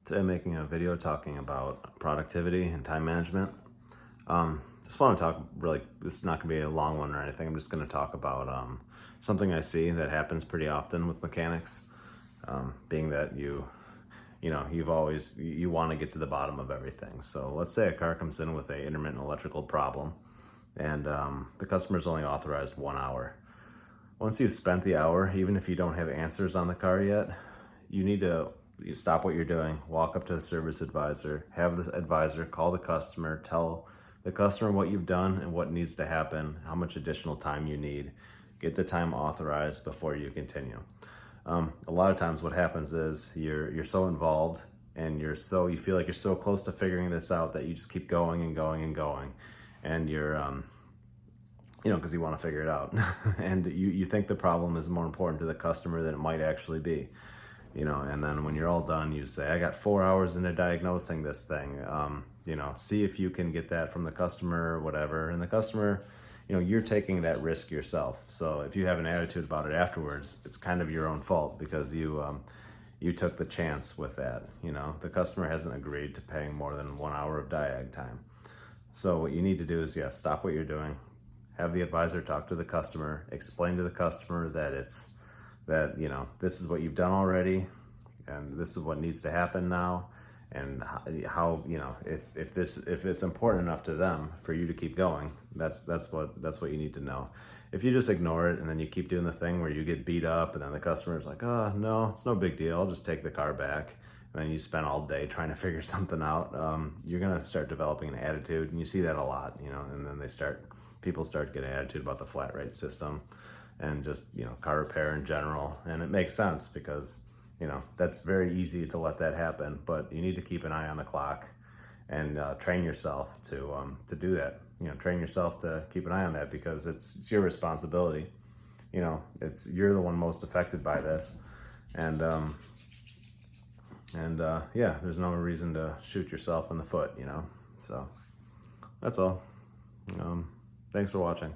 Today I'm making a video talking about productivity and time management. Just want to talk really, this is not going to be a long one or anything. I'm just going to talk about something I see that happens pretty often with mechanics, being that you want to get to the bottom of everything. So let's say a car comes in with a intermittent electrical problem and the customer's only authorized 1 hour. Once you've spent the hour, even if you don't have answers on the car yet, you stop what you're doing, walk up to the service advisor, have the advisor call the customer, tell the customer what you've done and what needs to happen, how much additional time you need, get the time authorized before you continue. A lot of times what happens is you're so involved and you feel like you're so close to figuring this out that you just keep going and going and going, and you're because you want to figure it out. And you think the problem is more important to the customer than it might actually be. And then when you're all done, you say, I got 4 hours into diagnosing this thing. See if you can get that from the customer or whatever. And the customer, you're taking that risk yourself. So if you have an attitude about it afterwards, it's kind of your own fault because you took the chance with that. The customer hasn't agreed to paying more than 1 hour of diag time. So what you need to do is, stop what you're doing, have the advisor talk to the customer, explain to the customer that this is what you've done already and this is what needs to happen now, and how if it's important enough to them for you to keep going, that's what you need to know. If you just ignore it and then you keep doing the thing where you get beat up and then the customer's like, oh no, it's no big deal, I'll just take the car back, and then you spend all day trying to figure something out, you're gonna start developing an attitude, and you see that a lot, and then people start getting an attitude about the flat rate system and just car repair in general. And it makes sense because that's very easy to let that happen, but you need to keep an eye on the clock and train yourself to do that. Train yourself to keep an eye on that because it's your responsibility. You're the one most affected by this, and there's no reason to shoot yourself in the foot. So that's all. Thanks for watching.